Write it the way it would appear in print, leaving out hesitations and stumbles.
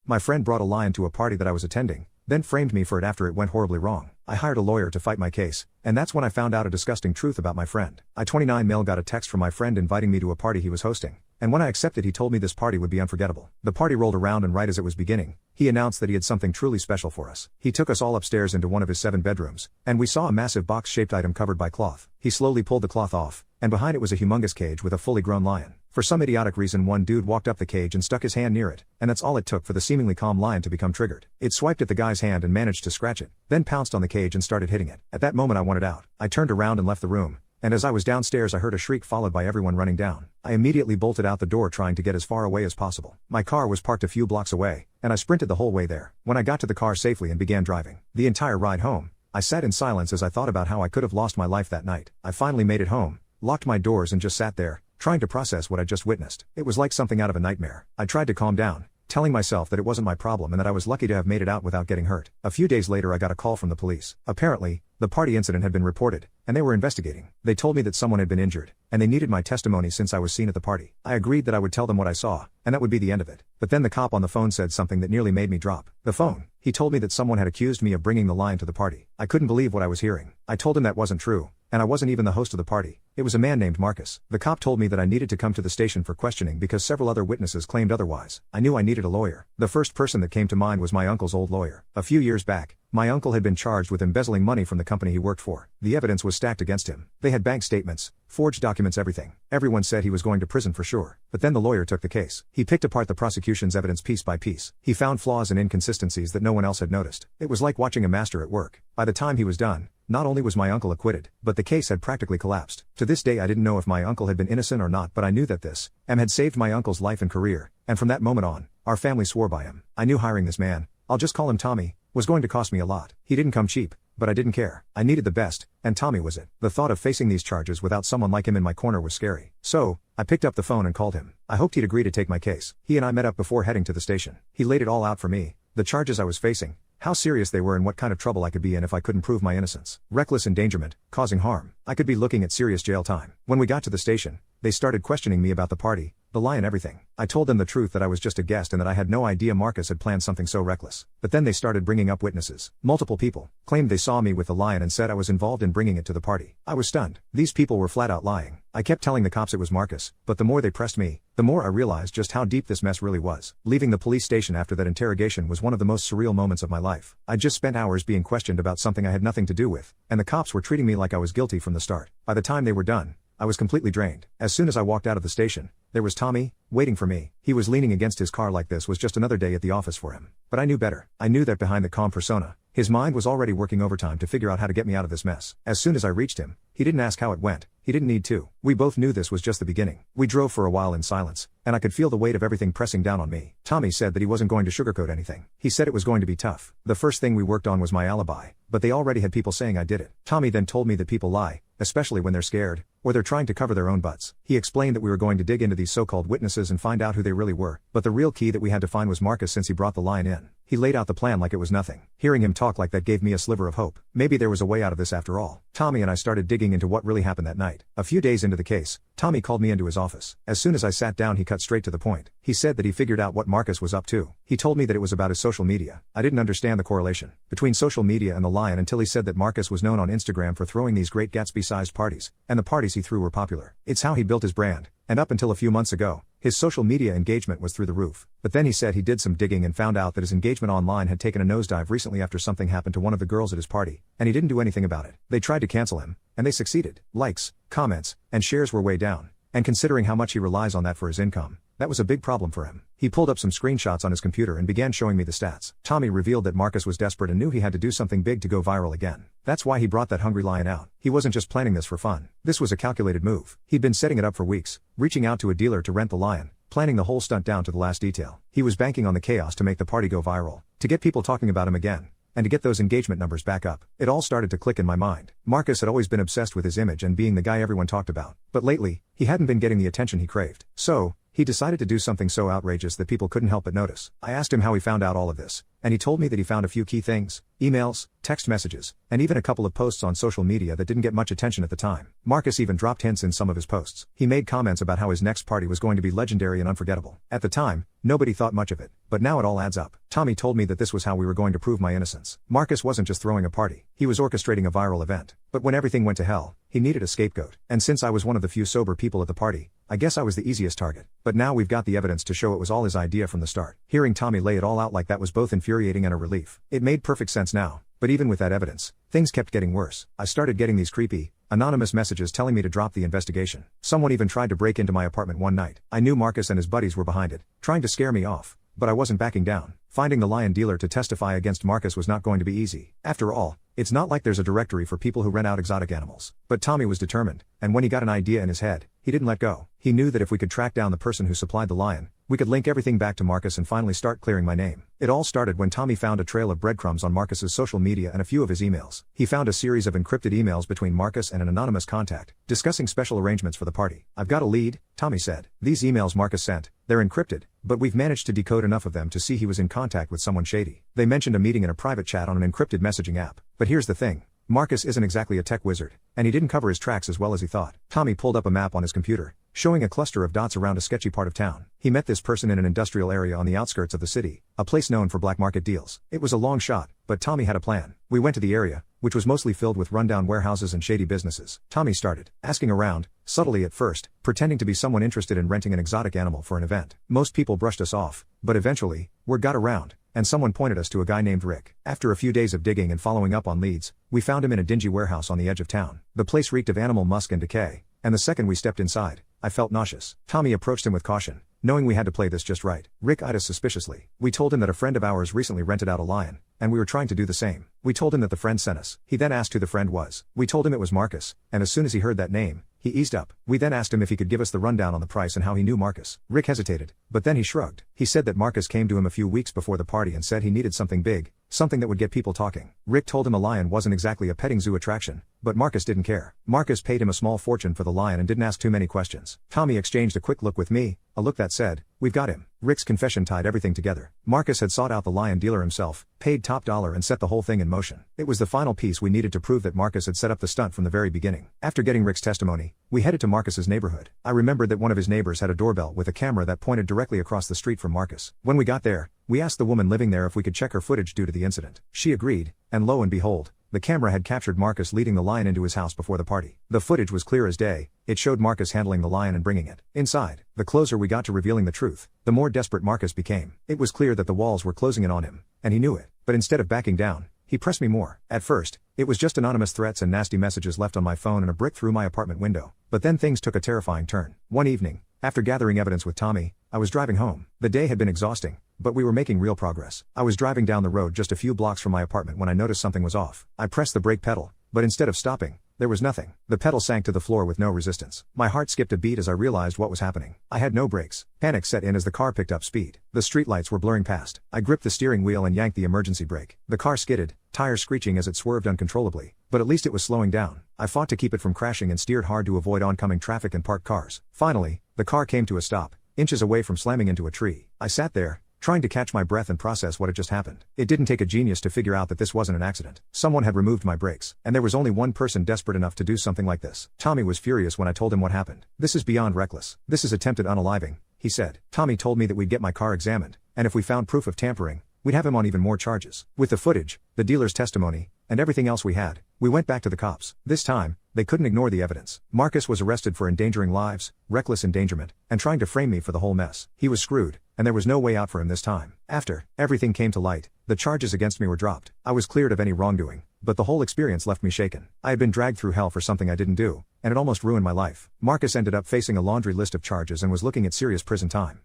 My friend brought a lion to a party that I was attending, then framed me for it after it went horribly wrong. I hired a lawyer to fight my case, and that's when I found out a disgusting truth about my friend. I 29 male got a text from my friend inviting me to a party he was hosting, and when I accepted he told me this party would be unforgettable. The party rolled around and right as it was beginning, he announced that he had something truly special for us. He took us all upstairs into one of his 7 bedrooms, and we saw a massive box-shaped item covered by cloth. He slowly pulled the cloth off, and behind it was a humongous cage with a fully grown lion. For some idiotic reason one dude walked up the cage and stuck his hand near it, and that's all it took for the seemingly calm lion to become triggered. It swiped at the guy's hand and managed to scratch it, then pounced on the cage and started hitting it. At that moment I wanted out. I turned around and left the room, and as I was downstairs I heard a shriek followed by everyone running down. I immediately bolted out the door trying to get as far away as possible. My car was parked a few blocks away, and I sprinted the whole way there. When I got to the car safely and began driving the entire ride home, I sat in silence as I thought about how I could have lost my life that night. I finally made it home, locked my doors and just sat there, trying to process what I just witnessed. It was like something out of a nightmare. I tried to calm down, telling myself that it wasn't my problem and that I was lucky to have made it out without getting hurt. A few days later I got a call from the police. Apparently, the party incident had been reported, and they were investigating. They told me that someone had been injured, and they needed my testimony since I was seen at the party. I agreed that I would tell them what I saw, and that would be the end of it. But then the cop on the phone said something that nearly made me drop the phone. He told me that someone had accused me of bringing the lion to the party. I couldn't believe what I was hearing. I told him that wasn't true, and I wasn't even the host of the party. It was a man named Marcus. The cop told me that I needed to come to the station for questioning because several other witnesses claimed otherwise. I knew I needed a lawyer. The first person that came to mind was my uncle's old lawyer. A few years back, my uncle had been charged with embezzling money from the company he worked for. The evidence was stacked against him. They had bank statements, forged documents, everything. Everyone said he was going to prison for sure. But then the lawyer took the case. He picked apart the prosecution's evidence piece by piece. He found flaws and inconsistencies that no one else had noticed. It was like watching a master at work. By the time he was done, not only was my uncle acquitted, but the case had practically collapsed. To this day I didn't know if my uncle had been innocent or not, but I knew that this had saved my uncle's life and career, and from that moment on, our family swore by him. I knew hiring this man, I'll just call him Tommy, was going to cost me a lot. He didn't come cheap, but I didn't care. I needed the best, and Tommy was it. The thought of facing these charges without someone like him in my corner was scary. So, I picked up the phone and called him. I hoped he'd agree to take my case. He and I met up before heading to the station. He laid it all out for me, the charges I was facing, how serious they were and what kind of trouble I could be in if I couldn't prove my innocence. Reckless endangerment, causing harm. I could be looking at serious jail time. When we got to the station, they started questioning me about the party, the lion, everything. I told them the truth that I was just a guest and that I had no idea Marcus had planned something so reckless. But then they started bringing up witnesses. Multiple people claimed they saw me with the lion and said I was involved in bringing it to the party. I was stunned. These people were flat out lying. I kept telling the cops it was Marcus, but the more they pressed me, the more I realized just how deep this mess really was. Leaving the police station after that interrogation was one of the most surreal moments of my life. I just spent hours being questioned about something I had nothing to do with, and the cops were treating me like I was guilty from the start. By the time they were done, I was completely drained. As soon as I walked out of the station, there was Tommy, waiting for me. He was leaning against his car like this was just another day at the office for him. But I knew better. I knew that behind the calm persona, his mind was already working overtime to figure out how to get me out of this mess. As soon as I reached him, he didn't ask how it went. He didn't need to. We both knew this was just the beginning. We drove for a while in silence, and I could feel the weight of everything pressing down on me. Tommy said that he wasn't going to sugarcoat anything. He said it was going to be tough. The first thing we worked on was my alibi, but they already had people saying I did it. Tommy then told me that people lie, especially when they're scared, or they're trying to cover their own butts. He explained that we were going to dig into these so-called witnesses and find out who they really were, but the real key that we had to find was Marcus since he brought the lion in. He laid out the plan like it was nothing. Hearing him talk like that gave me a sliver of hope. Maybe there was a way out of this after all. Tommy and I started digging into what really happened that night. A few days into the case, Tommy called me into his office. As soon as I sat down he cut straight to the point. He said that he figured out what Marcus was up to. He told me that it was about his social media. I didn't understand the correlation between social media and the lion until he said that Marcus was known on Instagram for throwing these great Gatsby-sized parties, and the parties he threw were popular. It's how he built his brand, and up until a few months ago, his social media engagement was through the roof. But then he said he did some digging and found out that his engagement online had taken a nosedive recently after something happened to one of the girls at his party, and he didn't do anything about it. They tried to cancel him, and they succeeded. Likes, comments, and shares were way down, and considering how much he relies on that for his income, that was a big problem for him. He pulled up some screenshots on his computer and began showing me the stats. Tommy revealed that Marcus was desperate and knew he had to do something big to go viral again. That's why he brought that hungry lion out. He wasn't just planning this for fun. This was a calculated move. He'd been setting it up for weeks, reaching out to a dealer to rent the lion, planning the whole stunt down to the last detail. He was banking on the chaos to make the party go viral, to get people talking about him again, and to get those engagement numbers back up. It all started to click in my mind. Marcus had always been obsessed with his image and being the guy everyone talked about, but lately, he hadn't been getting the attention he craved. So, He decided to do something so outrageous that people couldn't help but notice. I asked him how he found out all of this, and he told me that he found a few key things: emails, text messages, and even a couple of posts on social media that didn't get much attention at the time. Marcus even dropped hints in some of his posts. He made comments about how his next party was going to be legendary and unforgettable. At the time, nobody thought much of it, but now it all adds up. Tommy told me that this was how we were going to prove my innocence. Marcus wasn't just throwing a party, he was orchestrating a viral event. But when everything went to hell, he needed a scapegoat. And since I was one of the few sober people at the party, I guess I was the easiest target. But now we've got the evidence to show it was all his idea from the start. Hearing Tommy lay it all out like that was both infuriating and a relief. It made perfect sense now, but even with that evidence, things kept getting worse. I started getting these creepy, anonymous messages telling me to drop the investigation. Someone even tried to break into my apartment one night. I knew Marcus and his buddies were behind it, trying to scare me off, but I wasn't backing down. Finding the lion dealer to testify against Marcus was not going to be easy. After all, it's not like there's a directory for people who rent out exotic animals. But Tommy was determined, and when he got an idea in his head, he didn't let go. He knew that if we could track down the person who supplied the lion, we could link everything back to Marcus and finally start clearing my name. It all started when Tommy found a trail of breadcrumbs on Marcus's social media and a few of his emails. He found a series of encrypted emails between Marcus and an anonymous contact, discussing special arrangements for the party. "I've got a lead," Tommy said. "These emails Marcus sent, they're encrypted, but we've managed to decode enough of them to see he was in contact with someone shady. They mentioned a meeting in a private chat on an encrypted messaging app. But here's the thing. Marcus isn't exactly a tech wizard, and he didn't cover his tracks as well as he thought." Tommy pulled up a map on his computer, showing a cluster of dots around a sketchy part of town. He met this person in an industrial area on the outskirts of the city, a place known for black market deals. It was a long shot, but Tommy had a plan. We went to the area, which was mostly filled with rundown warehouses and shady businesses. Tommy started asking around, subtly at first, pretending to be someone interested in renting an exotic animal for an event. Most people brushed us off, but eventually, word got around, and someone pointed us to a guy named Rick. After a few days of digging and following up on leads, we found him in a dingy warehouse on the edge of town. The place reeked of animal musk and decay, and the second we stepped inside, I felt nauseous. Tommy approached him with caution, knowing we had to play this just right. Rick eyed us suspiciously. We told him that a friend of ours recently rented out a lion, and we were trying to do the same. We told him that the friend sent us. He then asked who the friend was. We told him it was Marcus, and as soon as he heard that name, he eased up. We then asked him if he could give us the rundown on the price and how he knew Marcus. Rick hesitated, but then he shrugged. He said that Marcus came to him a few weeks before the party and said he needed something big, something that would get people talking. Rick told him a lion wasn't exactly a petting zoo attraction, but Marcus didn't care. Marcus paid him a small fortune for the lion and didn't ask too many questions. Tommy exchanged a quick look with me, a look that said, "We've got him." Rick's confession tied everything together. Marcus had sought out the lion dealer himself, paid top dollar and set the whole thing in motion. It was the final piece we needed to prove that Marcus had set up the stunt from the very beginning. After getting Rick's testimony, we headed to Marcus's neighborhood. I remembered that one of his neighbors had a doorbell with a camera that pointed directly across the street from Marcus. When we got there, we asked the woman living there if we could check her footage due to the incident. She agreed, and lo and behold, the camera had captured Marcus leading the lion into his house before the party. The footage was clear as day. It showed Marcus handling the lion and bringing it inside. The closer we got to revealing the truth, the more desperate Marcus became. It was clear that the walls were closing in on him, and he knew it. But instead of backing down, he pressed me more. At first, it was just anonymous threats and nasty messages left on my phone and a brick through my apartment window. But then things took a terrifying turn. One evening, after gathering evidence with Tommy, I was driving home. The day had been exhausting, but we were making real progress. I was driving down the road just a few blocks from my apartment when I noticed something was off. I pressed the brake pedal, but instead of stopping, there was nothing. The pedal sank to the floor with no resistance. My heart skipped a beat as I realized what was happening. I had no brakes. Panic set in as the car picked up speed. The streetlights were blurring past. I gripped the steering wheel and yanked the emergency brake. The car skidded, tires screeching as it swerved uncontrollably, but at least it was slowing down. I fought to keep it from crashing and steered hard to avoid oncoming traffic and parked cars. Finally, the car came to a stop, inches away from slamming into a tree. I sat there, trying to catch my breath and process what had just happened. It didn't take a genius to figure out that this wasn't an accident. Someone had removed my brakes, and there was only one person desperate enough to do something like this. Tommy was furious when I told him what happened. "This is beyond reckless. This is attempted unaliving," he said. Tommy told me that we'd get my car examined, and if we found proof of tampering, we'd have him on even more charges. With the footage, the dealer's testimony, and everything else we had, we went back to the cops. This time, they couldn't ignore the evidence. Marcus was arrested for endangering lives, reckless endangerment, and trying to frame me for the whole mess. He was screwed, and there was no way out for him this time. After everything came to light, the charges against me were dropped. I was cleared of any wrongdoing, but the whole experience left me shaken. I had been dragged through hell for something I didn't do, and it almost ruined my life. Marcus ended up facing a laundry list of charges and was looking at serious prison time.